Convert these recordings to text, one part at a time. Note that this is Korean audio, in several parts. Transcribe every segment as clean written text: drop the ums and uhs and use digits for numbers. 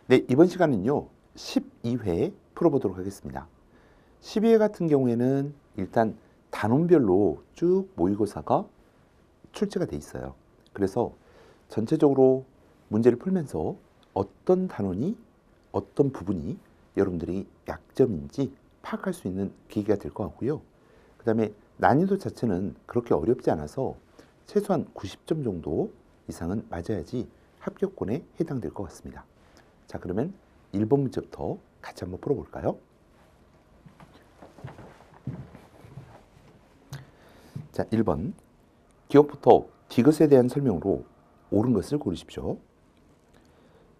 네, 이번 시간은요 12회 풀어보도록 하겠습니다. 12회 같은 경우에는 일단 단원별로 쭉 모의고사가 출제가 돼 있어요. 그래서 전체적으로 문제를 풀면서 어떤 단원이 어떤 부분이 여러분들이 약점인지 파악할 수 있는 계기가 될 것 같고요. 그 다음에 난이도 자체는 그렇게 어렵지 않아서 최소한 90점 정도 이상은 맞아야지 합격권에 해당될 것 같습니다. 자, 그러면 1번 문제부터 같이 한번 풀어볼까요? 자, 1번. 기억부터 디귿에 대한 설명으로 옳은 것을 고르십시오.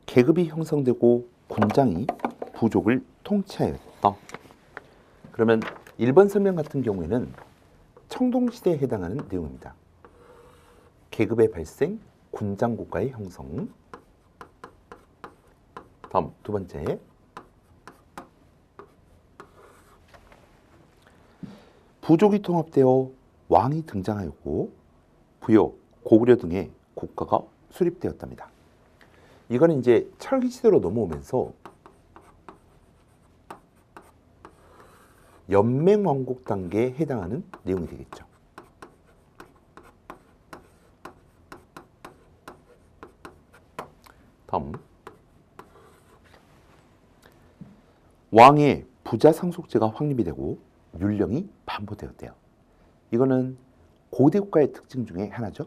계급이 형성되고 군장이 부족을 통치하였다. 그러면 1번 설명 같은 경우에는 청동시대에 해당하는 내용입니다. 계급의 발생, 군장 국가의 형성. 다음 두 번째, 부족이 통합되어 왕이 등장하였고 부여, 고구려 등의 국가가 수립되었답니다. 이거는 이제 철기 시대로 넘어오면서 연맹왕국 단계에 해당하는 내용이 되겠죠. 다음, 왕의 부자 상속제가 확립이 되고 율령이 반포되었대요. 이거는 고대 국가의 특징 중에 하나죠.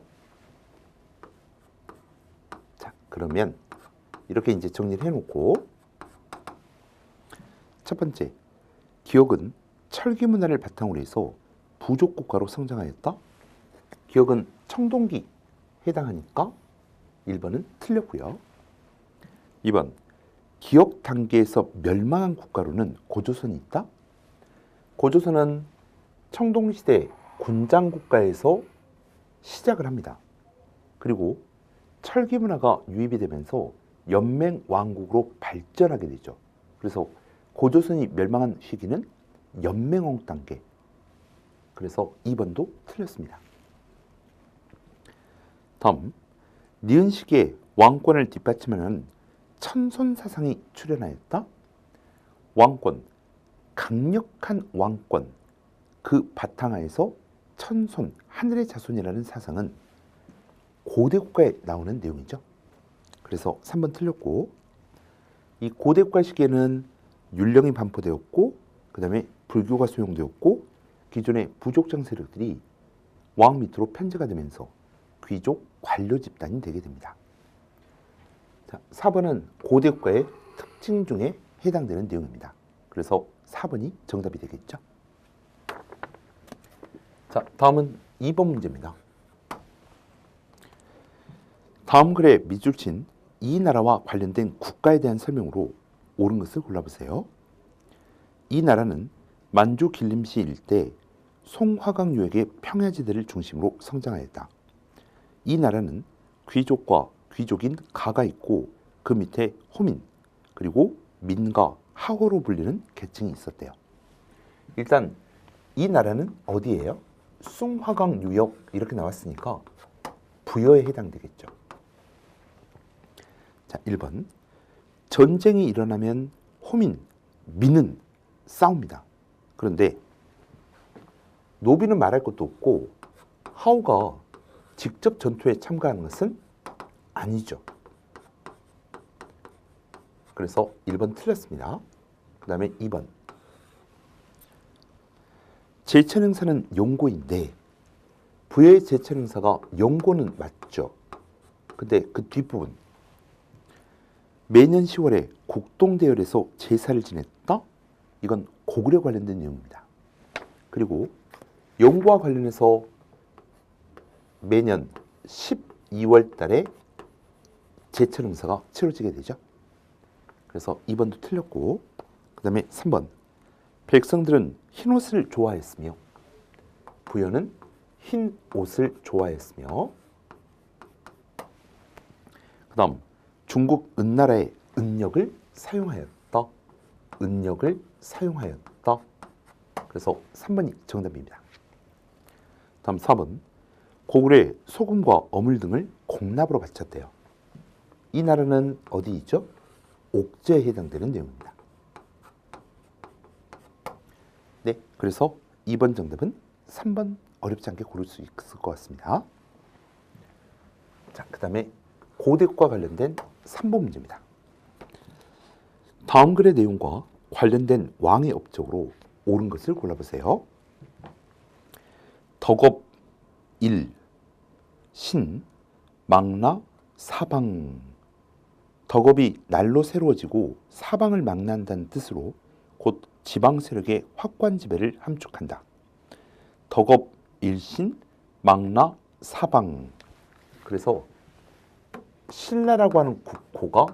자, 그러면 이렇게 이제 정리를 해놓고, 첫 번째, 기억은 철기 문화를 바탕으로 해서 부족 국가로 성장하였다. 기억은 청동기 해당하니까 1번은 틀렸고요. 2번, 기억 단계에서 멸망한 국가로는 고조선이 있다. 고조선은 청동시대 군장 국가에서 시작을 합니다. 그리고 철기 문화가 유입이 되면서 연맹 왕국으로 발전하게 되죠. 그래서 고조선이 멸망한 시기는 연맹왕국 단계. 그래서 2번도 틀렸습니다. 다음, 니은 시기에 왕권을 뒷받침하는 천손 사상이 출현하였다. 왕권, 강력한 왕권, 그 바탕하에서 천손, 하늘의 자손이라는 사상은 고대 국가에 나오는 내용이죠. 그래서 3번 틀렸고, 이 고대 국가 시기에는 율령이 반포되었고, 그 다음에 불교가 소용되었고, 기존의 부족장 세력들이 왕 밑으로 편제가 되면서 귀족 관료 집단이 되게 됩니다. 자, 4번은 고대 국가의 특징 중에 해당되는 내용입니다. 그래서 4번이 정답이 되겠죠. 자, 다음은 2번 문제입니다. 다음 글에 밑줄 친 이 나라와 관련된 국가에 대한 설명으로 옳은 것을 골라보세요. 이 나라는 만주 길림시 일대 송화강 유역의 평야지대를 중심으로 성장하였다. 이 나라는 귀족과 귀족인 가가 있고 그 밑에 호민, 그리고 민가, 하호로 불리는 계층이 있었대요. 일단 이 나라는 어디예요? 숭화강 유역 이렇게 나왔으니까 부여에 해당되겠죠. 자, 1번. 전쟁이 일어나면 호민, 민은 싸웁니다. 그런데 노비는 말할 것도 없고 하오가 직접 전투에 참가하는 것은 아니죠. 그래서 1번 틀렸습니다. 그 다음에 2번. 제천행사는 용고인데 부여의 제천행사가 용고는 맞죠. 근데 그 뒷부분 매년 10월에 국동대열에서 제사를 지냈다? 이건 고구려 관련된 내용입니다. 그리고 용고와 관련해서 매년 12월 달에 제천 행사가 치러지게 되죠. 그래서 2번도 틀렸고, 그 다음에 3번. 백성들은 흰 옷을 좋아했으며 부여는 흰 옷을 좋아했으며, 그 다음 중국 은나라의 은역을 사용하였다. 은역을 사용하였다. 그래서 3번이 정답입니다. 다음 4번. 고구려에 소금과 어물 등을 공납으로 바쳤대요. 이 나라는 어디 있죠? 옥저에 해당되는 내용입니다. 네, 그래서 2번 정답은 3번 어렵지 않게 고를 수 있을 것 같습니다. 자, 그 다음에 고대국과 관련된 3번 문제입니다. 다음 글의 내용과 관련된 왕의 업적으로 옳은 것을 골라보세요. 덕업 1, 신, 망라, 사방. 덕업이 날로 새로워지고 사방을 망라한다는 뜻으로 곧 지방 세력의 확고한 지배를 함축한다. 덕업, 일신, 망라, 사방. 그래서 신라라고 하는 국호가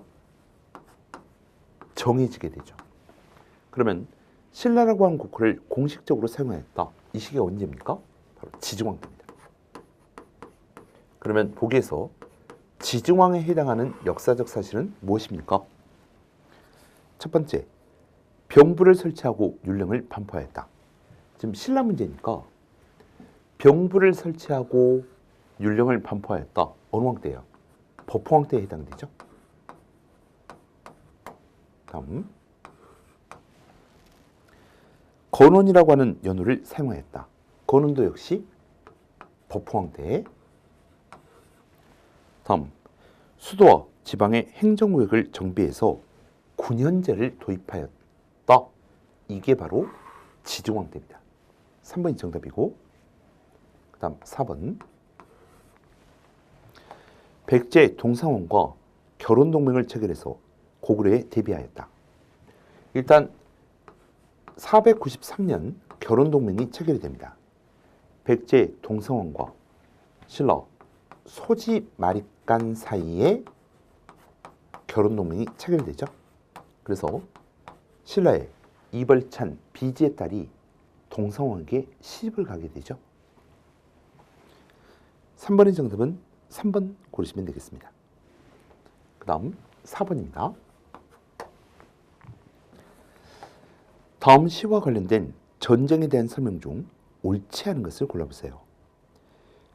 정해지게 되죠. 그러면 신라라고 하는 국호를 공식적으로 사용했다. 이 시기가 언제입니까? 바로 지중왕 때입니다. 그러면 보기에서 지중왕에 해당하는 역사적 사실은 무엇입니까? 첫 번째, 병부를 설치하고 율령을 반포하였다. 지금 신라 문제니까 병부를 설치하고 율령을 반포하였다. 어느 왕 때예요? 법호왕 때에 해당되죠. 다음, 건원이라고 하는 연호를 사용하였다. 건원도 역시 법호왕 때에. 다음, 수도와 지방의 행정구역을 정비해서 군현제를 도입하였다. 이게 바로 지중왕 때입니다. 3번이 정답이고, 그 다음 4번. 백제 동상원과 결혼동맹을 체결해서 고구려에 대비하였다. 일단 493년 결혼동맹이 체결이 됩니다. 백제 동상원과 신라 소지 마립간 사이에 결혼동맹이 체결되죠. 그래서 신라의 이벌찬 비지의 딸이 동상원에게 시집을 가게 되죠. 3번의 정답은 3번 고르시면 되겠습니다. 그 다음 4번입니다. 다음 시와 관련된 전쟁에 대한 설명 중 옳지 않은 것을 골라보세요.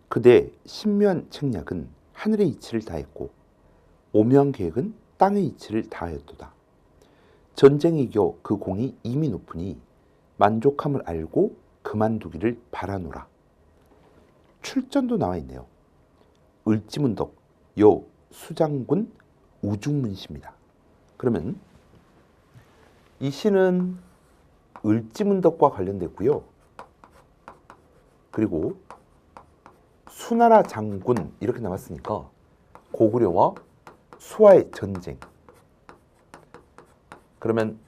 그대 신묘한 책략은 하늘의 이치를 다했고 오묘한 계획은 땅의 이치를 다하였도다. 전쟁에 이겨 그 공이 이미 높으니 만족함을 알고 그만두기를 바라노라. 출전도 나와 있네요. 을지문덕, 여, 수장군, 우중문시입니다. 그러면 이 시는 을지문덕과 관련됐고요. 그리고 수나라 장군 이렇게 나왔으니까 고구려와 수와의 전쟁. 그러면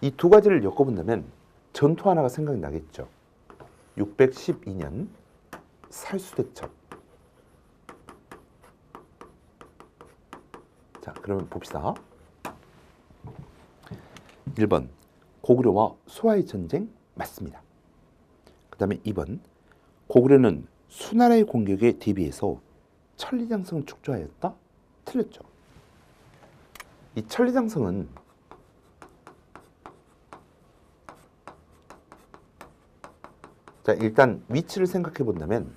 이 두 가지를 엮어본다면 전투 하나가 생각나겠죠. 612년 살수대첩. 자, 그러면 봅시다. 1번 고구려와 수와의 전쟁 맞습니다. 그 다음에 2번 고구려는 수나라의 공격에 대비해서 천리장성을 축조하였다? 틀렸죠. 이 천리장성은 자, 일단 위치를 생각해 본다면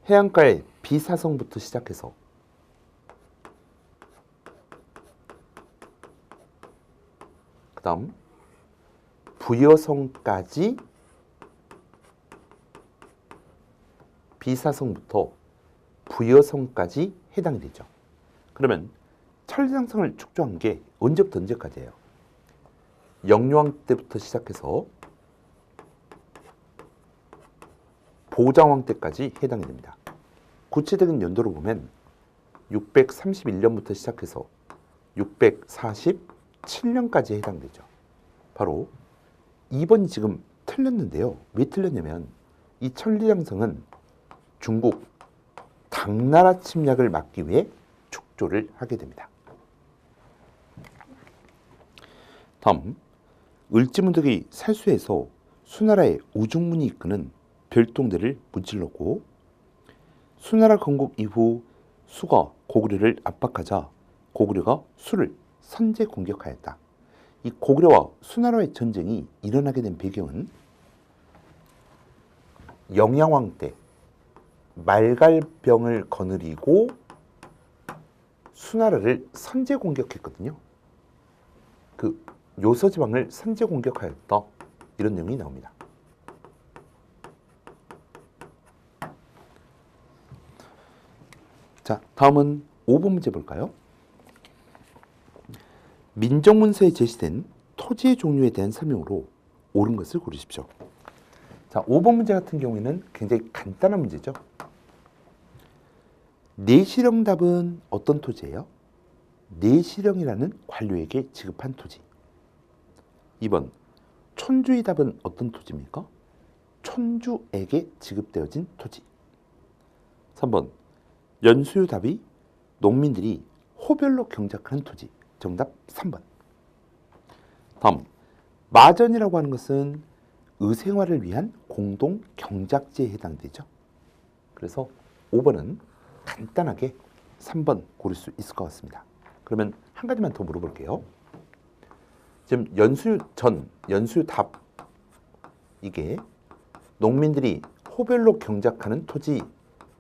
해안가의 비사성부터 시작해서 그 다음 부여성까지 비사성부터 부여성까지 해당이 되죠. 그러면 천리장성을 축조한 게 언제부터 언제까지예요? 영유왕 때부터 시작해서 보장왕 때까지 해당이 됩니다. 구체적인 연도로 보면 631년부터 시작해서 647년까지 해당되죠. 바로 2번이 지금 틀렸는데요. 왜 틀렸냐면 이 천리장성은 중국 당나라 침략을 막기 위해 축조를 하게 됩니다. 다음, 을지문덕이 살수에서 수나라의 우중문이 이끄는 별동대를 무찔렀고 수나라 건국 이후 수가 고구려를 압박하자 고구려가 수를 선제 공격하였다. 이 고구려와 수나라의 전쟁이 일어나게 된 배경은 영양왕 때 말갈병을 거느리고 수나라를 선제 공격했거든요. 그 요서지방을 선제 공격하였다. 이런 내용이 나옵니다. 자, 다음은 5번 문제 볼까요? 민정문서에 제시된 토지의 종류에 대한 설명으로 옳은 것을 고르십시오. 자, 5번 문제 같은 경우에는 굉장히 간단한 문제죠. 내시령 답은 어떤 토지예요? 내시령이라는 관료에게 지급한 토지. 2번 촌주의 답은 어떤 토지입니까? 촌주에게 지급되어진 토지. 3번 연수유 답이 농민들이 호별로 경작하는 토지. 정답 3번. 다음 마전이라고 하는 것은 의생활을 위한 공동 경작지에 해당되죠. 그래서 5번은 간단하게 3번 고를 수 있을 것 같습니다. 그러면 한 가지만 더 물어볼게요. 지금 연수유 전, 연수유 답 이게 농민들이 호별로 경작하는 토지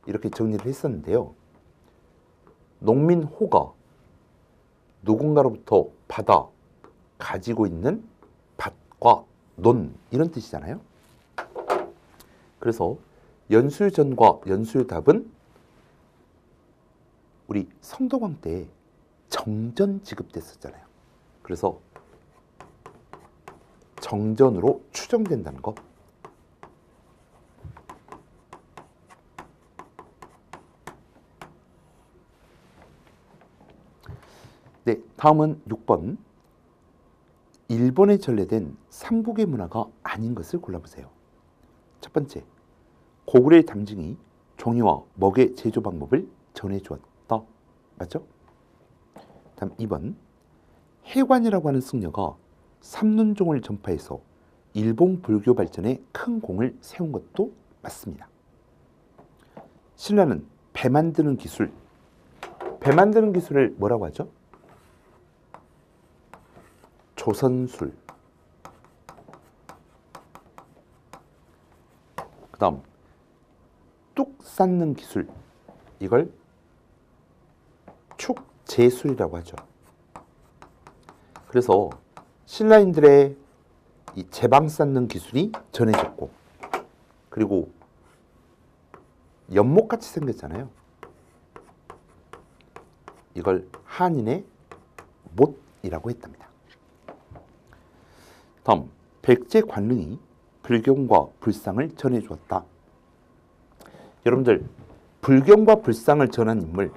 이렇게 정리를 했었는데요. 농민호가 누군가로부터 받아 가지고 있는 밭과 논 이런 뜻이잖아요. 그래서 연수유전과 연수유답은 우리 성덕왕 때 정전 지급됐었잖아요. 그래서 정전으로 추정된다는 거. 네, 다음은 6번. 일본에 전래된 삼국의 문화가 아닌 것을 골라보세요. 첫 번째, 고구려의 담증이 종이와 먹의 제조 방법을 전해주었다. 맞죠? 다음 2번, 해관이라고 하는 승려가 삼눈종을 전파해서 일본 불교 발전에 큰 공을 세운 것도 맞습니다. 신라는 배 만드는 기술, 배 만드는 기술을 뭐라고 하죠? 조선술. 그 다음 뚝 쌓는 기술, 이걸 축제술이라고 하죠. 그래서 신라인들의 이 제방 쌓는 기술이 전해졌고, 그리고 연못같이 생겼잖아요. 이걸 한인의 못이라고 했답니다. 다음, 백제 관릉이 불경과 불상을 전해주었다. 여러분들, 불경과 불상을 전한 인물,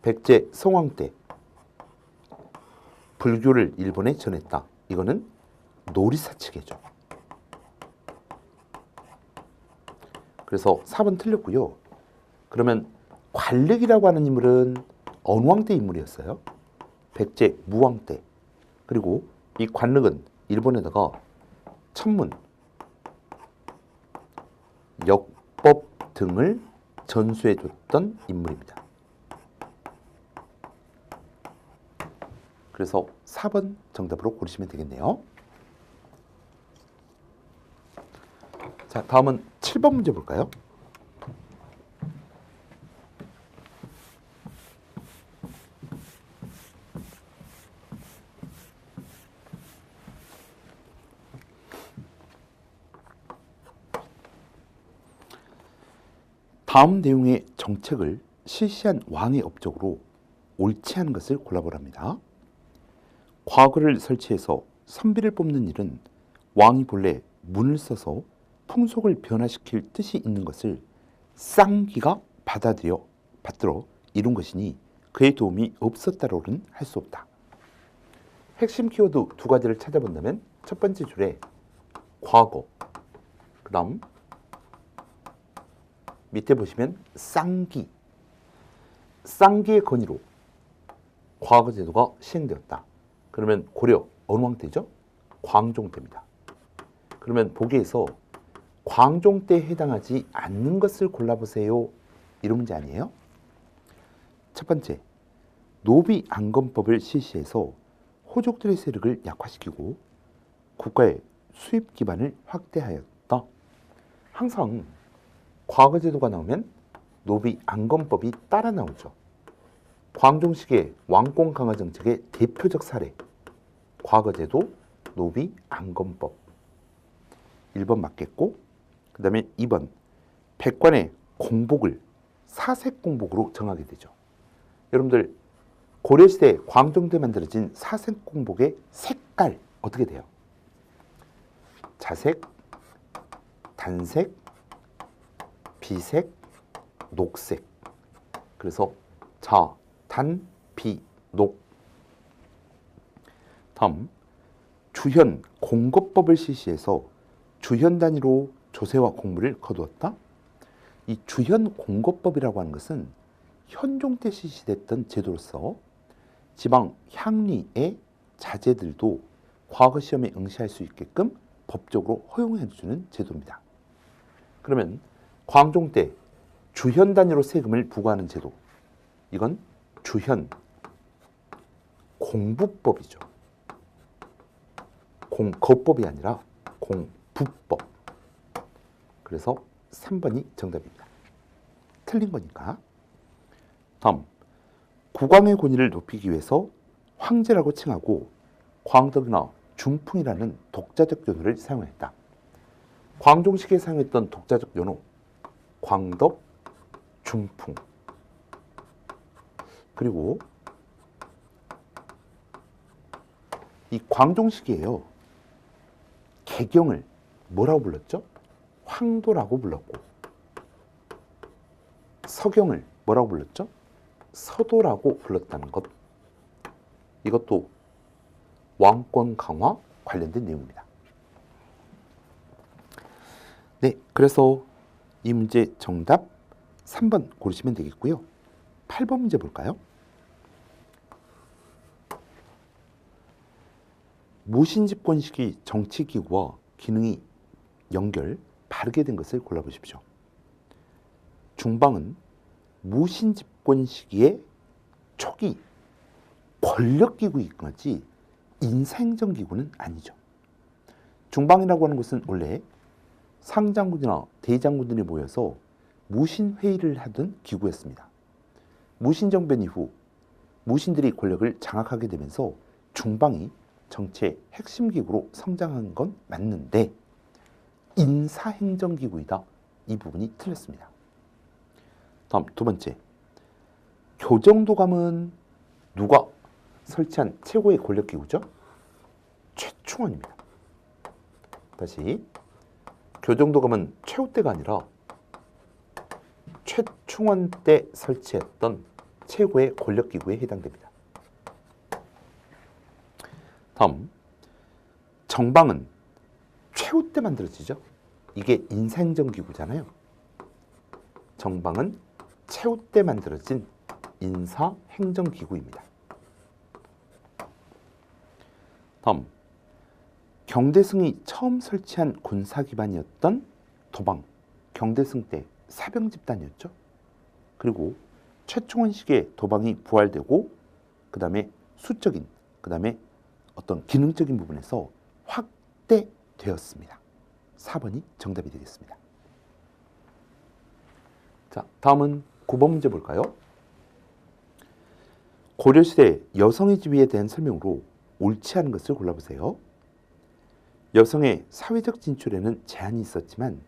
백제 성왕 때 불교를 일본에 전했다. 이거는 노리사측이죠. 그래서 4번 틀렸고요. 그러면 관륵이라고 하는 인물은 어느 왕 때 인물이었어요? 백제 무왕 때. 그리고 이 관륵은 일본에다가 천문, 역법 등을 전수해줬던 인물입니다. 그래서 4번 정답으로 고르시면 되겠네요. 자, 다음은 7번 문제 볼까요? 다음 내용의 정책을 실시한 왕의 업적으로 옳지 않은 것을 골라보랍니다. 과거를 설치해서 선비를 뽑는 일은 왕이 본래 문을 써서 풍속을 변화시킬 뜻이 있는 것을 쌍기가 받들어 이룬 것이니 그의 도움이 없었다로는 할 수 없다. 핵심 키워드 두 가지를 찾아본다면 첫 번째 줄에 과거, 그 다음 밑에 보시면 쌍기, 쌍기의 건의로 과거 제도가 시행되었다. 그러면 고려 어느 왕 때죠? 광종 때입니다. 그러면 보기에서 광종 때에 해당하지 않는 것을 골라보세요. 이런 문제 아니에요? 첫 번째, 노비안건법을 실시해서 호족들의 세력을 약화시키고 국가의 수입 기반을 확대하였다. 항상 과거 제도가 나오면 노비안건법이 따라 나오죠. 광종식의 왕권 강화 정책의 대표적 사례, 과거 제도 노비안건법. 1번 맞겠고, 그 다음에 2번, 백관의 공복을 사색 공복으로 정하게 되죠. 여러분들 고려시대 광종 때 만들어진 사색 공복의 색깔 어떻게 돼요? 자색, 단색, 비색, 녹색. 그래서 자, 단, 비, 녹. 다음, 주현 공거법을 실시해서 주현 단위로 조세와 공물을 거두었다. 이 주현 공거법이라고 하는 것은 현종 때 실시됐던 제도로서 지방 향리의 자제들도 과거 시험에 응시할 수 있게끔 법적으로 허용해 주는 제도입니다. 그러면 광종 때 주현 단위로 세금을 부과하는 제도, 이건 주현 공부법이죠. 공거법이 아니라 공부법. 그래서 3번이 정답입니다. 틀린 거니까. 다음, 국왕의 권위를 높이기 위해서 황제라고 칭하고 광덕이나 중풍이라는 독자적 연호를 사용했다. 광종식에 사용했던 독자적 연호, 광덕, 중풍. 그리고 이 광종식이에요. 개경을 뭐라고 불렀죠? 황도라고 불렀고, 서경을 뭐라고 불렀죠? 서도라고 불렀다는 것. 이것도 왕권 강화 관련된 내용입니다. 네, 그래서 이 문제 정답 3번 고르시면 되겠고요. 8번 문제 볼까요? 무신집권식의 정치기구와 기능이 연결, 바르게 된 것을 골라보십시오. 중방은 무신집권 시기의 초기 권력기구이긴 하지 인사행정기구는 아니죠. 중방이라고 하는 것은 원래 상장군이나 대장군들이 모여서 무신회의를 하던 기구였습니다. 무신정변 이후 무신들이 권력을 장악하게 되면서 중방이 정치의 핵심 기구로 성장한 건 맞는데 인사행정기구이다. 이 부분이 틀렸습니다. 다음 두 번째, 교정도감은 누가 설치한 최고의 권력기구죠? 최충원입니다. 다시, 교정도감은 최후 때가 아니라 최충원 때 설치했던 최고의 권력기구에 해당됩니다. 다음, 정방은 최후 때 만들어지죠. 이게 인사행정기구잖아요. 정방은 최후 때 만들어진 인사행정기구입니다. 다음, 경대승이 처음 설치한 군사기반이었던 도방, 경대승 때 사병집단이었죠. 그리고 최충원 시기에 도방이 부활되고 그 다음에 수적인, 그 다음에 어떤 기능적인 부분에서 확대되었습니다. 4번이 정답이 되겠습니다. 자, 다음은 9번 문제 볼까요? 고려시대 여성의 지위에 대한 설명으로 옳지 않은 것을 골라보세요. 여성의 사회적 진출에는 제한이 있었지만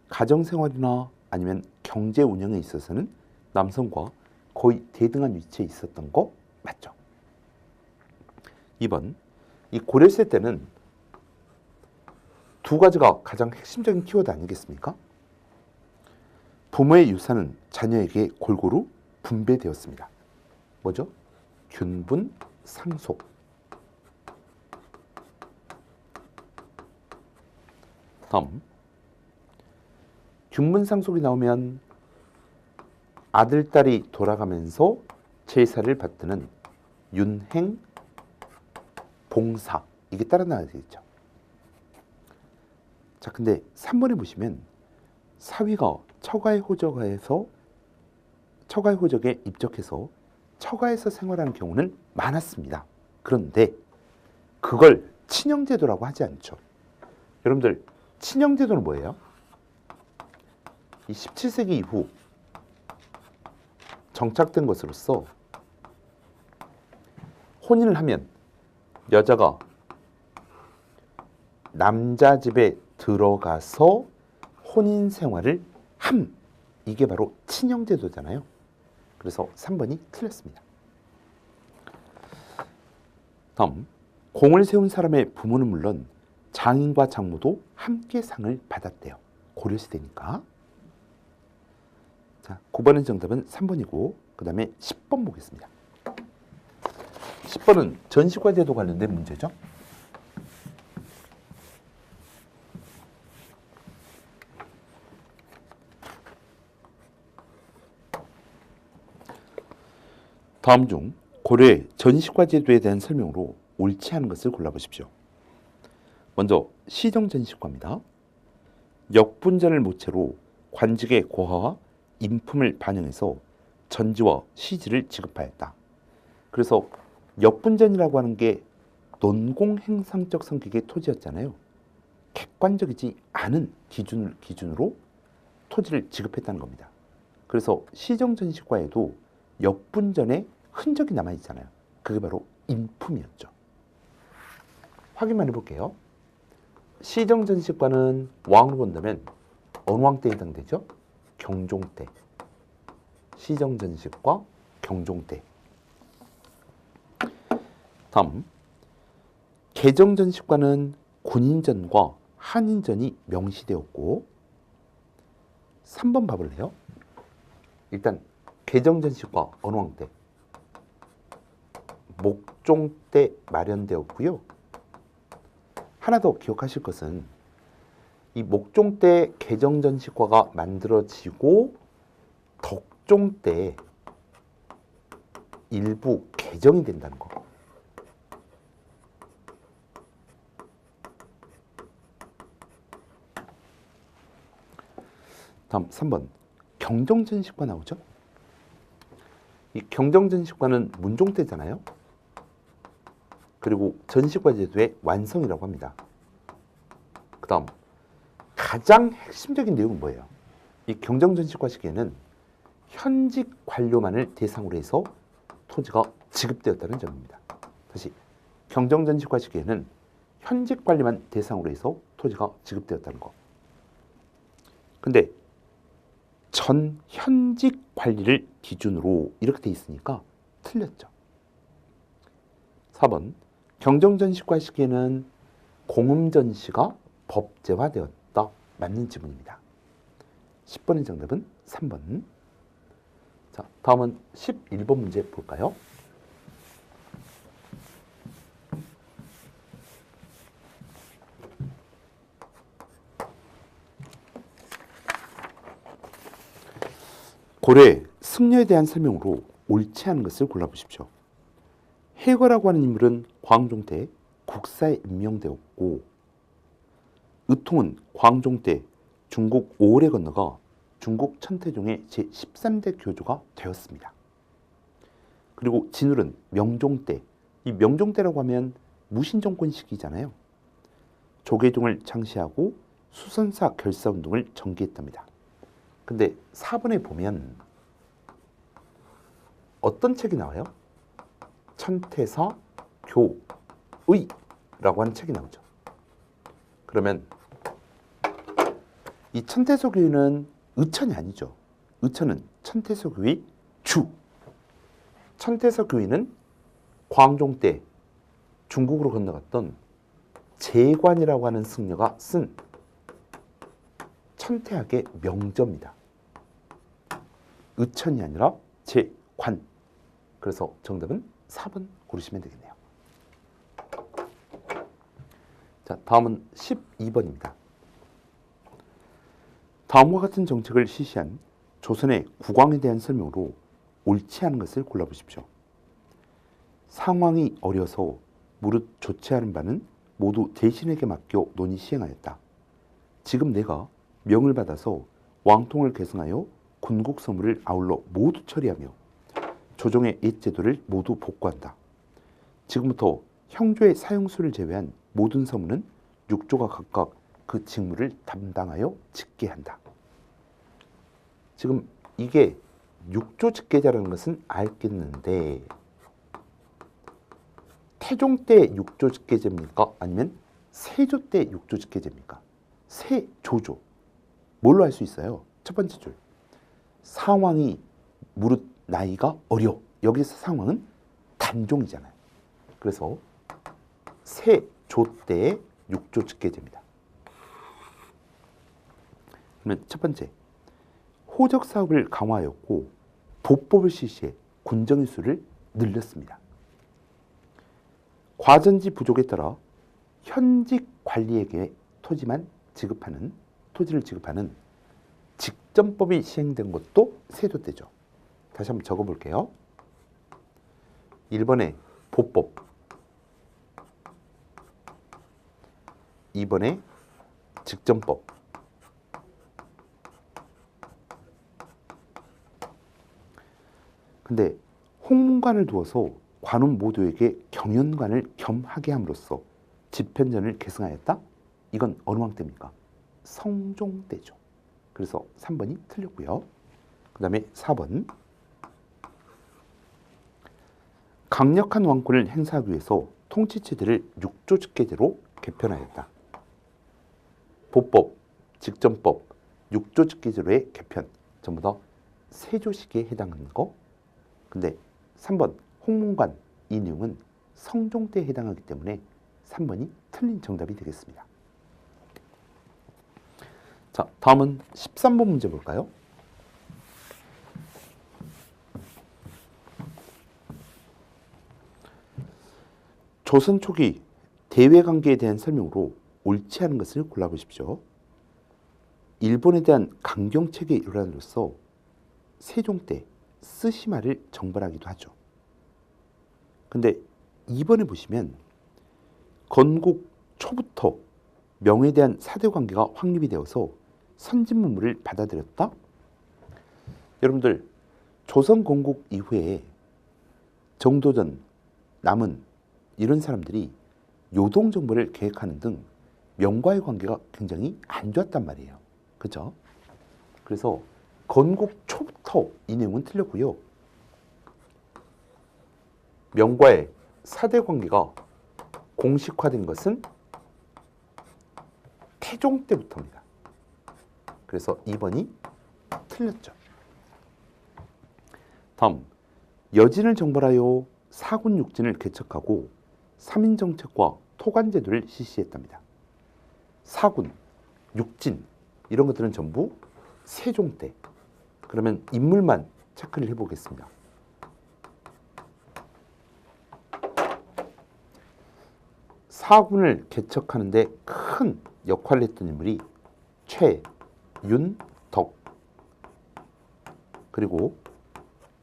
가정생활이나 아니면 경제 운영에 있어서는 남성과 거의 대등한 위치에 있었던 거 맞죠? 2번, 이 고려시대 때는 두 가지가 가장 핵심적인 키워드 아니겠습니까? 부모의 유산은 자녀에게 골고루 분배되었습니다. 뭐죠? 균분, 상속. 다음, 균분 상속이 나오면 아들, 딸이 돌아가면서 제사를 받드는 윤행, 봉사, 이게 따라 나와야 되겠죠. 자, 근데 3번에 보시면 사위가 처가의 호적에 입적해서 처가에서 생활하는 경우는 많았습니다. 그런데 그걸 친형제도라고 하지 않죠. 여러분들, 친형제도는 뭐예요? 이 17세기 이후 정착된 것으로서 혼인을 하면 여자가 남자 집에 들어가서 혼인 생활을 함. 이게 바로 친형제도잖아요. 그래서 3번이 틀렸습니다. 다음, 공을 세운 사람의 부모는 물론 장인과 장모도 함께 상을 받았대요. 고려시대니까. 자, 9번의 정답은 3번이고 그 다음에 10번 보겠습니다. 10번은 전시과 제도 관련된 문제죠. 다음 중 고려의 전시과 제도에 대한 설명으로 옳지 않은 것을 골라보십시오. 먼저 시정전시과입니다. 역분전을 모체로 관직의 고하와 인품을 반영해서 전지와 시지를 지급하였다. 그래서 역분전이라고 하는 게 논공행상적 성격의 토지였잖아요. 객관적이지 않은 기준으로 토지를 지급했다는 겁니다. 그래서 시정전시과에도 역분전의 흔적이 남아있잖아요. 그게 바로 인품이었죠. 확인만 해볼게요. 시정전시과는 왕으로 본다면 어느 왕 때에 해당되죠? 경종 때. 시정전시과 경종 때. 다음, 개정전시과는 군인전과 한인전이 명시되었고 3번 봐볼래요? 일단 개정전시과 어느 왕 때? 목종 때 마련되었고요. 하나 더 기억하실 것은 이 목종 때 개정전시과가 만들어지고 덕종 때 일부 개정이 된다는 거. 다음 3번 경정전시과 나오죠? 이 경정전시과는 문종 때잖아요. 그리고 전시과 제도의 완성이라고 합니다. 그 다음 가장 핵심적인 내용은 뭐예요? 이 경정전시과 시기에는 현직 관료만을 대상으로 해서 토지가 지급되었다는 점입니다. 다시, 경정전시과 시기에는 현직 관료만 대상으로 해서 토지가 지급되었다는 거. 근데 전 현직 관리를 기준으로 이렇게 돼 있으니까 틀렸죠. 4번, 경정전시과 시기에는 공음전시가 법제화되었다. 맞는 지문입니다. 10번의 정답은 3번. 자, 다음은 11번 문제 볼까요? 고래 승려에 대한 설명으로 옳지 않은 것을 골라보십시오. 해거라고 하는 인물은 광종 때 국사에 임명되었고 의통은 광종 때 중국 오을에 건너가 중국 천태종의 제13대 교조가 되었습니다. 그리고 진울은 명종 때, 이 명종 때라고 하면 무신정권 시기잖아요. 조계종을 창시하고 수선사 결사운동을 전개했답니다. 근데 4번에 보면 어떤 책이 나와요? 천태사 교의라고 하는 책이 나오죠. 그러면 이 천태소 교의는 의천이 아니죠. 의천은 천태소 교의 주. 천태소 교의는 광종 때 중국으로 건너갔던 재관이라고 하는 승려가 쓴 천태학의 명저입니다. 의천이 아니라 재관. 그래서 정답은 4번 고르시면 되겠네요. 자, 다음은 12번입니다. 다음과 같은 정책을 실시한 조선의 국왕에 대한 설명으로 옳지 않은 것을 골라보십시오. 상황이 어려서 무릇 좋지 않은 바는 모두 대신에게 맡겨 논의 시행하였다. 지금 내가 명을 받아서 왕통을 계승하여 군국 서무를 아울러 모두 처리하며 조정의 옛 제도를 모두 복구한다. 지금부터 형조의 사형수를 제외한 모든 서문은 육조가 각각 그 직무를 담당하여 직계한다. 지금 이게 육조 직계자라는 것은 알겠는데 태종 때 육조 직계제입니까? 아니면 세조 때 육조 직계제입니까? 세조죠. 뭘로 할 수 있어요? 첫 번째 줄. 상황이 무릇 나이가 어려. 여기서 상황은 단종이잖아요. 그래서 세조 때의 육조 직계제입니다. 그러면 첫 번째, 호적 사업을 강화하였고 보법을 실시해 군정의 수를 늘렸습니다. 과전지 부족에 따라 현직 관리에게 토지를 지급하는 직전법이 시행된 것도 세조 때죠. 다시 한번 적어볼게요. 1번에 보법, 2번에 직전법, 근데 홍문관을 두어서 관원 모두에게 경연관을 겸하게 함으로써 집현전을 계승하였다? 이건 어느 왕 때입니까? 성종 때죠. 그래서 3번이 틀렸고요. 그 다음에 4번. 강력한 왕권을 행사하기 위해서 통치체제를 육조 직계제로 개편하였다. 보법, 직전법, 육조 직계제로의 개편 전부 다 세조시기에 해당하는 거. 근데 3번 홍문관 이 내용은 성종 때에 해당하기 때문에 3번이 틀린 정답이 되겠습니다. 자, 다음은 13번 문제 볼까요? 조선 초기 대외관계에 대한 설명으로 옳지 않은 것을 골라보십시오. 일본에 대한 강경책의 일환으로서 세종 때 쓰시마를 정벌하기도 하죠. 근데 2번에 보시면 건국 초부터 명에 대한 사대 관계가 확립이 되어서 선진 문물을 받아들였다. 여러분들 조선 건국 이후에 정도전, 남은 이런 사람들이 요동 정벌을 계획하는 등 명과의 관계가 굉장히 안 좋았단 말이에요. 그렇죠? 그래서 건국 초부터 이 내용은 틀렸고요. 명과의 사대 관계가 공식화된 것은 태종 때부터입니다. 그래서 2번이 틀렸죠. 다음, 여진을 정벌하여 사군 육진을 개척하고 3인 정책과 토관 제도를 실시했답니다. 사군, 육진 이런 것들은 전부 세종 때. 그러면 인물만 체크를 해보겠습니다. 사군을 개척하는 데 큰 역할을 했던 인물이 최윤덕. 그리고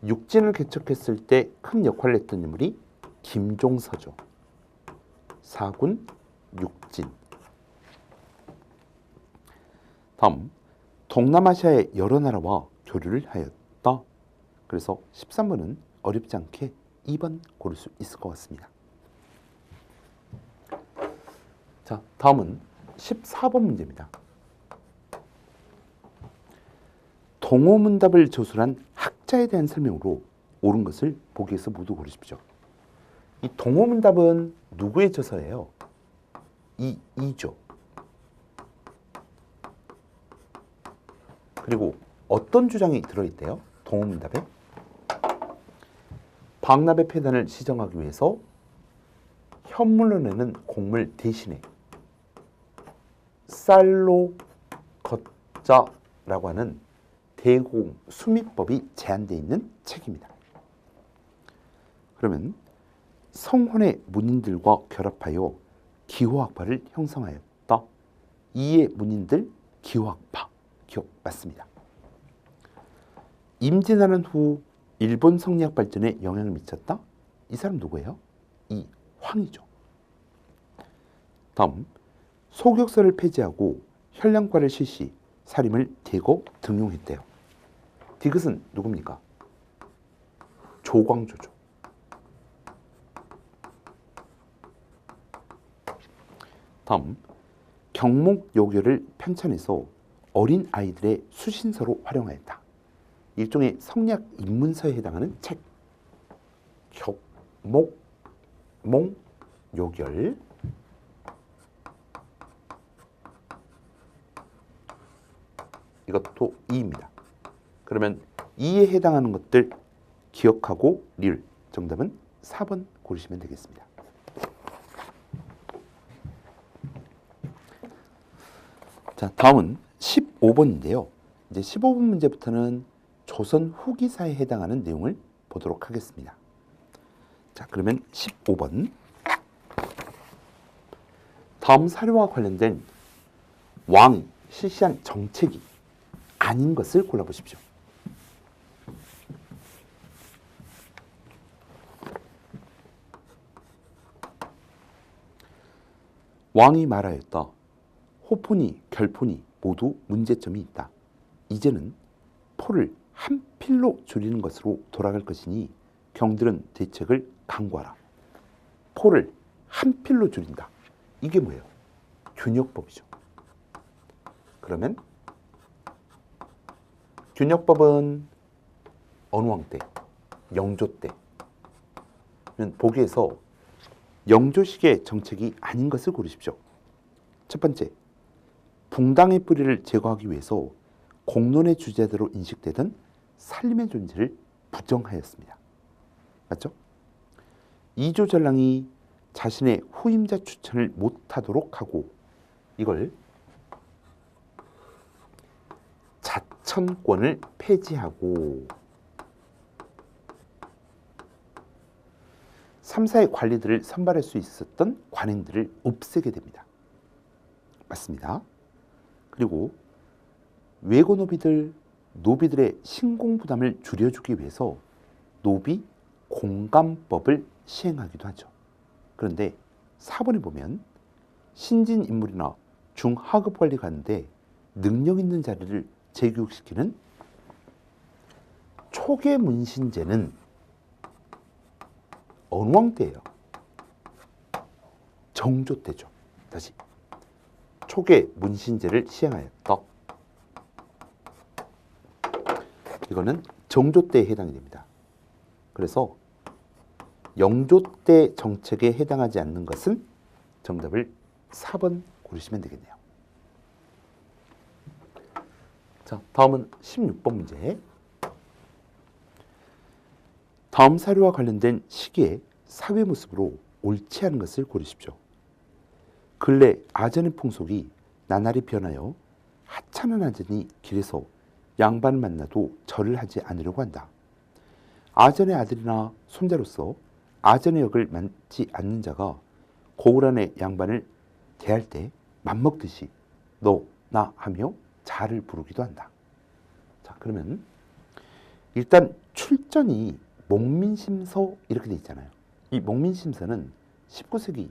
육진을 개척했을 때 큰 역할을 했던 인물이 김종서죠. 사군, 육진. 다음, 동남아시아의 여러 나라와 교류를 하였다. 그래서 13번은 어렵지 않게 2번 고를 수 있을 것 같습니다. 자, 다음은 14번 문제입니다. 동호문답을 저술한 학자에 대한 설명으로 옳은 것을 보기에서 모두 고르십시오. 이 동호문답은 누구의 저서예요? 이죠. 그리고 어떤 주장이 들어있대요? 동호문답에 박납의 폐단을 시정하기 위해서 현물로 내는 곡물 대신에 쌀로 걷자라고 하는 대공 수미법이 제한되어 있는 책입니다. 그러면 성혼의 문인들과 결합하여 기호학파를 형성하였다. 이의 문인들 기호학파. 기호 맞습니다. 임진왜란 후 일본 성리학 발전에 영향을 미쳤다. 이 사람 누구예요? 이황이죠. 다음, 소격서를 폐지하고 현량과를 실시, 사림을 대거 등용했대요. 디귿은 누굽니까? 조광조죠. 다음, 경목요결을 편찬해서 어린 아이들의 수신서로 활용하였다. 일종의 성리학 입문서에 해당하는 책. 경목요결. 이것도 2입니다. 그러면 2에 해당하는 것들 기억하고 리을. 정답은 4번 고르시면 되겠습니다. 자, 다음은 15번인데요. 이제 15번 문제부터는 조선 후기사에 해당하는 내용을 보도록 하겠습니다. 자, 그러면 15번. 다음 사료와 관련된 왕이 실시한 정책이 아닌 것을 골라보십시오. 왕이 말하였다. 호포니, 결포니 모두 문제점이 있다. 이제는 포를 한 필로 줄이는 것으로 돌아갈 것이니 경들은 대책을 강구하라. 포를 한 필로 줄인다. 이게 뭐예요? 균역법이죠. 그러면 균역법은 어느 왕 때? 영조 때. 보기에서 영조식의 정책이 아닌 것을 고르십시오. 첫 번째, 붕당의 뿌리를 제거하기 위해서 공론의 주제대로 인식되던 살림의 존재를 부정하였습니다. 맞죠? 이조 전랑이 자신의 후임자 추천을 못하도록 하고 이걸 자천권을 폐지하고 3사의 관리들을 선발할 수 있었던 관행들을 없애게 됩니다. 맞습니다. 그리고 외고 노비들의 신공 부담을 줄여주기 위해서 노비 공감법을 시행하기도 하죠. 그런데 4번에 보면 신진 인물이나 중하급 관리가 하는데 능력 있는 자리를 재교육시키는 초계 문신제는 어느 왕 때예요? 정조 때죠. 다시 초계 문신제를 시행하였다. 이거는 정조 때에 해당이 됩니다. 그래서 영조 때 정책에 해당하지 않는 것은 정답을 4번 고르시면 되겠네요. 자, 다음은 16번 문제. 다음 사료와 관련된 시기의 사회 모습으로 옳지 않은 것을 고르십시오. 근래 아전의 풍속이 나날이 변하여 하찮은 아전이 길에서 양반을 만나도 절을 하지 않으려고 한다. 아전의 아들이나 손자로서 아전의 역을 맡지 않는 자가 고을 안의 양반을 대할 때 맘먹듯이 너, 나 하며 자를 부르기도 한다. 자, 그러면 일단 출전이 목민심서 이렇게 돼 있잖아요. 이 목민심서는 19세기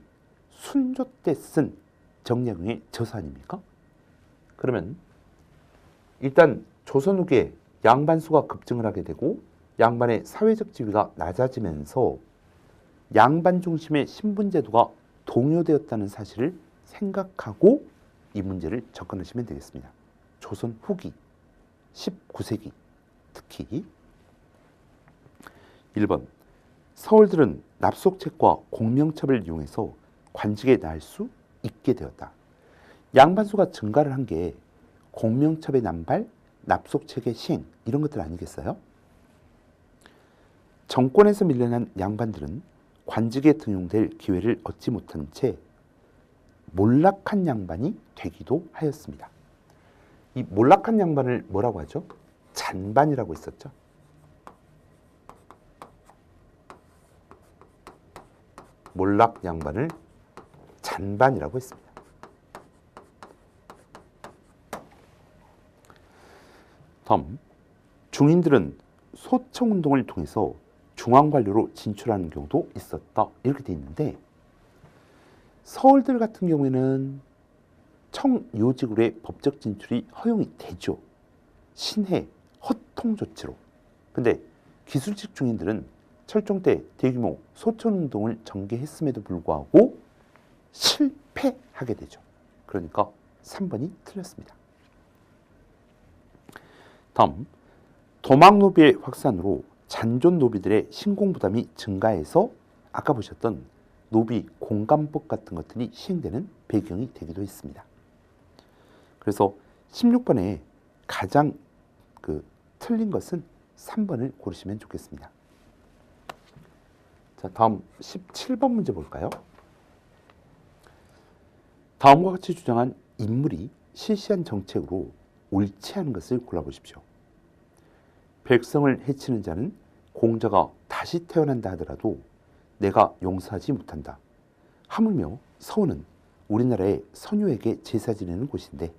순조 때 쓴 정약용의 저서 아닙니까? 그러면 일단 조선 후기에 양반 수가 급증을 하게 되고 양반의 사회적 지위가 낮아지면서 양반 중심의 신분제도가 동요되었다는 사실을 생각하고 이 문제를 접근하시면 되겠습니다. 조선 후기 19세기 특히 1번 서울들은 납속책과 공명첩을 이용해서 관직에 날 수 있게 되었다. 양반수가 증가를 한 게 공명첩의 남발, 납속책의 시행 이런 것들 아니겠어요? 정권에서 밀려난 양반들은 관직에 등용될 기회를 얻지 못한 채 몰락한 양반이 되기도 하였습니다. 이 몰락한 양반을 뭐라고 하죠? 잔반이라고 했었죠. 몰락 양반을 잔반이라고 했습니다. 다음, 중인들은 소청운동을 통해서 중앙관료로 진출하는 경우도 있었다. 이렇게 돼 있는데 서울들 같은 경우에는 청요직으로의 법적 진출이 허용이 되죠. 신해, 허통 조치로. 근데 기술직 중인들은 철종 때 대규모 소천운동을 전개했음에도 불구하고 실패하게 되죠. 그러니까 3번이 틀렸습니다. 다음, 도막노비의 확산으로 잔존 노비들의 신공부담이 증가해서 아까 보셨던 노비 공감법 같은 것들이 시행되는 배경이 되기도 했습니다. 그래서 16번에 가장 틀린 것은 3번을 고르시면 좋겠습니다. 자, 다음 17번 문제 볼까요? 다음과 같이 주장한 인물이 실시한 정책으로 옳지 않은 것을 골라보십시오. 백성을 해치는 자는 공자가 다시 태어난다 하더라도 내가 용서하지 못한다. 하물며 서원은 우리나라의 선유에게 제사 지내는 곳인데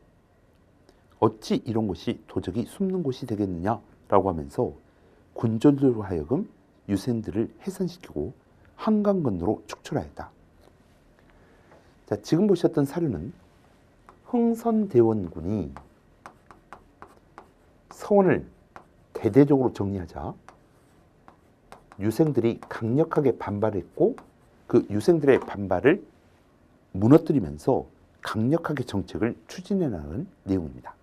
어찌 이런 곳이 도적이 숨는 곳이 되겠느냐라고 하면서 군졸들로 하여금 유생들을 해산시키고 한강 건너로 축출하였다. 자, 지금 보셨던 사료는 흥선대원군이 서원을 대대적으로 정리하자 유생들이 강력하게 반발했고 그 유생들의 반발을 무너뜨리면서 강력하게 정책을 추진해 나가는 내용입니다.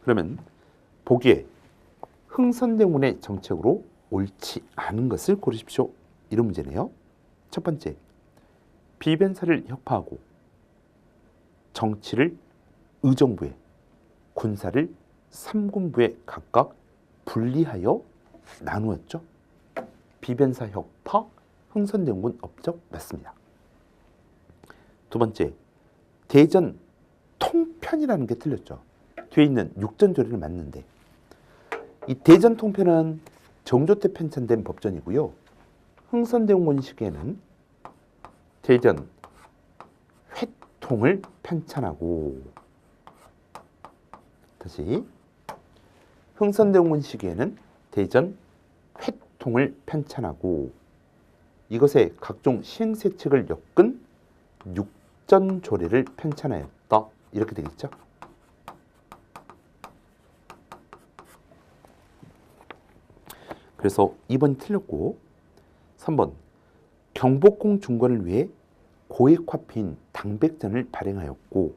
그러면 보기에 흥선대원군의 정책으로 옳지 않은 것을 고르십시오. 이런 문제네요. 첫 번째, 비변사를 혁파하고 정치를 의정부에, 군사를 삼군부에 각각 분리하여 나누었죠. 비변사 혁파, 흥선대원군 업적 맞습니다. 두 번째, 대전 통편이라는 게 틀렸죠. 뒤에 있는 육전조례를 맞는데 이 대전 통편은 정조 때 편찬된 법전이고요. 흥선대원군 시기에는 대전 회통을 편찬하고 다시 흥선대원군 시기에는 대전 회통을 편찬하고 이것에 각종 시행세책을 엮은 육전조례를 편찬하였다. 이렇게 되겠죠. 그래서 2번이 틀렸고 3번 경복궁 중건을 위해 고액화폐인 당백전을 발행하였고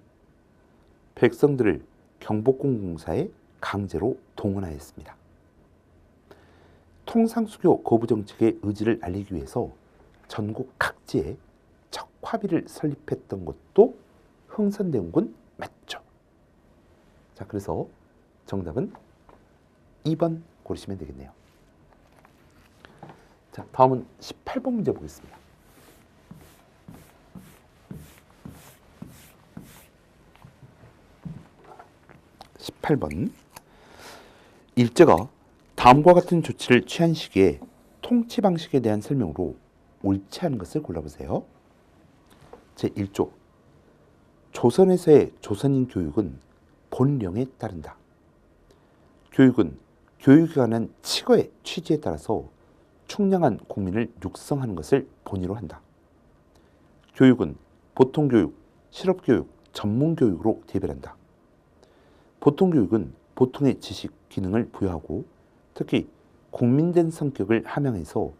백성들을 경복궁 공사에 강제로 동원하였습니다. 통상수교 거부 정책의 의지를 알리기 위해서 전국 각지에 척화비를 설립했던 것도 흥선대원군 맞죠? 자, 그래서 정답은 2번 고르시면 되겠네요. 자, 다음은 18번 문제 보겠습니다. 일제가 다음과 같은 조치를 취한 시기에 통치 방식에 대한 설명으로 옳지 않은 것을 골라보세요. 제1조 조선에서의 조선인 교육은 본령에 따른다. 교육은 교육에 관한 치거의 취지에 따라서 충량한 국민을 육성하는 것을 본의로 한다. 교육은 보통교육, 실업교육, 전문교육으로 대별한다. 보통교육은 보통의 지식, 기능을 부여하고 특히 국민된 성격을 함양해서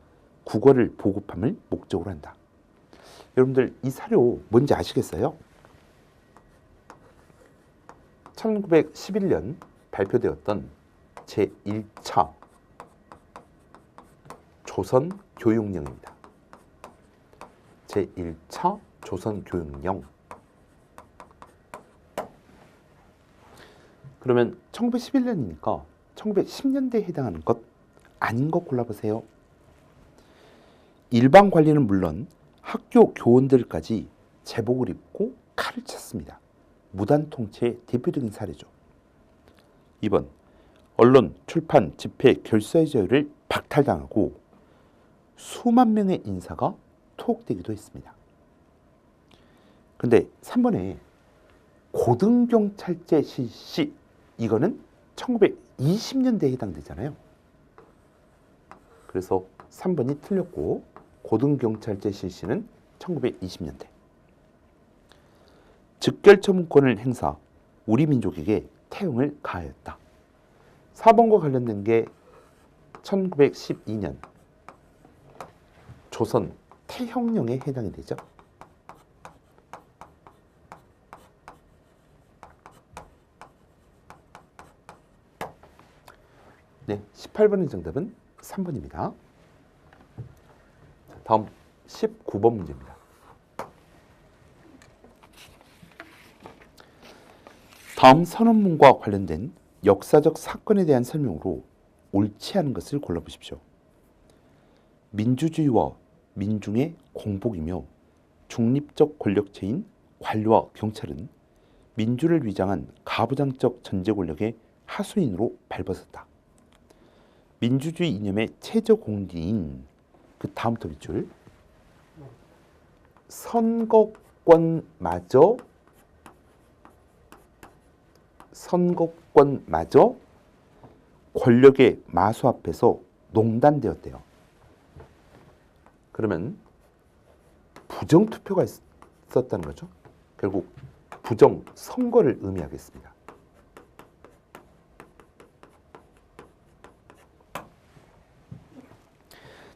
국어를 보급함을 목적으로 한다. 여러분들 이 사료 뭔지 아시겠어요? 1911년 발표되었던 제1차 조선교육령입니다. 제1차 조선교육령. 그러면 1911년이니까 1910년대에 해당하는 것 아닌 것 골라보세요. 일반 관리는 물론 학교 교원들까지 제복을 입고 칼을 찼습니다. 무단 통치의 대표적인 사례죠. 2번, 언론, 출판, 집회, 결사의 자유를 박탈당하고 수만 명의 인사가 투옥되기도 했습니다. 근데 3번에 고등경찰제 실시, 이거는 1920년대에 해당되잖아요. 그래서 3번이 틀렸고 고등경찰제 실시는 1920년대. 즉결처분권을 행사, 우리 민족에게 태형을 가하였다. 4번과 관련된 게 1912년 조선 태형령에 해당이 되죠. 네, 18번의 정답은 3번입니다. 다음 19번 문제입니다. 다음 선언문과 관련된 역사적 사건에 대한 설명으로 옳지 않은 것을 골라보십시오. 민주주의와 민중의 공복이며 중립적 권력체인 관료와 경찰은 민주를 위장한 가부장적 전제 권력의 하수인으로 발벗었다. 민주주의 이념의 최저 공리인 그 다음부터 밑줄 선거권마저 권력의 마수 앞에서 농단되었대요. 그러면 부정투표가 있었다는 거죠. 결국 부정선거를 의미하겠습니다.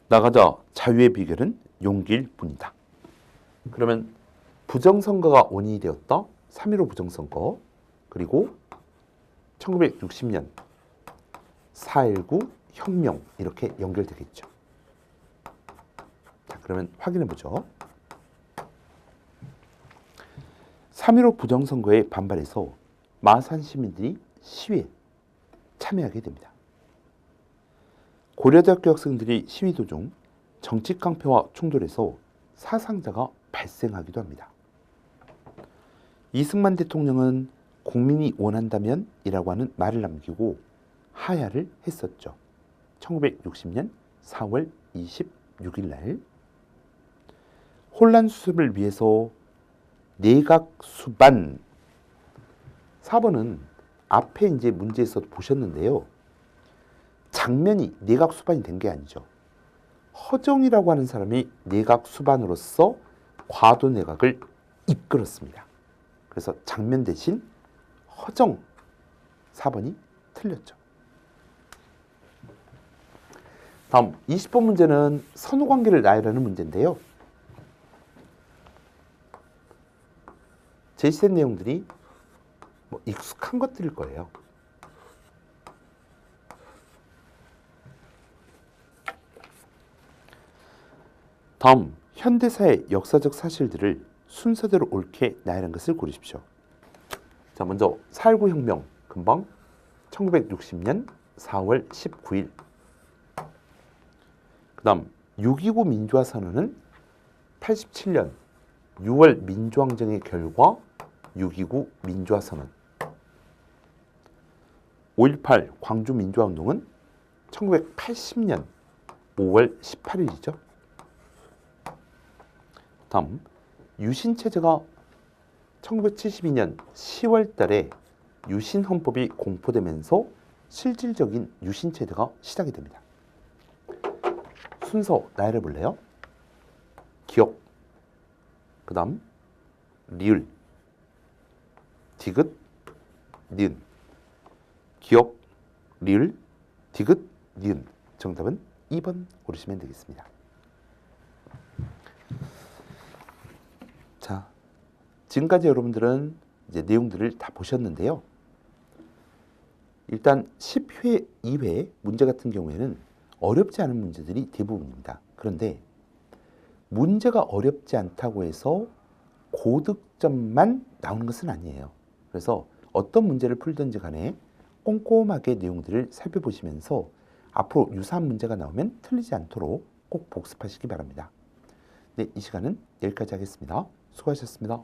나가자 자유의 비결은 용기일 뿐이다. 그러면 부정선거가 원인이 되었다. 3.15 부정선거 그리고 1960년 4.19 혁명 이렇게 연결되겠죠. 자, 그러면 확인해 보죠. 3.15 부정선거에 반발해서 마산 시민들이 시위에 참여하게 됩니다. 고려대학교 학생들이 시위 도중 정치 깡패와 충돌해서 사상자가 발생하기도 합니다. 이승만 대통령은 국민이 원한다면 이라고 하는 말을 남기고 하야를 했었죠. 1960년 4월 26일 날 혼란 수습을 위해서 내각 수반 4번은 앞에 이제 문제에서 보셨는데요. 장면이 내각 수반이 된 게 아니죠. 허정이라고 하는 사람이 내각 수반으로서 과도 내각을 이끌었습니다. 그래서 장면 대신 허정 4번이 틀렸죠. 다음 20번 문제는 선후관계를 나열하는 문제인데요. 제시된 내용들이 익숙한 것들일 거예요. 다음 현대사의 역사적 사실들을 순서대로 옳게 나열한 것을 고르십시오. 자, 먼저 4.19 혁명 금방 1960년 4월 19일. 그 다음 6.29 민주화 선언은 87년 6월 민주항쟁의 결과 6.29 민주화 선언. 5.18 광주 민주화운동은 1980년 5월 18일이죠. 다음 유신체제가 1972년 10월 달에 유신헌법이 공포되면서 실질적인 유신체제가 시작이 됩니다. 순서 나열해 볼래요? 기억, 그 다음 리을, 디귿, 니은. 기억, 리을, 디귿, 니은. 정답은 2번 고르시면 되겠습니다. 자, 지금까지 여러분들은 이제 내용들을 다 보셨는데요. 일단 10회 이외 문제 같은 경우에는 어렵지 않은 문제들이 대부분입니다. 그런데 문제가 어렵지 않다고 해서 고득점만 나오는 것은 아니에요. 그래서 어떤 문제를 풀든지 간에 꼼꼼하게 내용들을 살펴보시면서 앞으로 유사한 문제가 나오면 틀리지 않도록 꼭 복습하시기 바랍니다. 네, 이 시간은 여기까지 하겠습니다. 수고하셨습니다.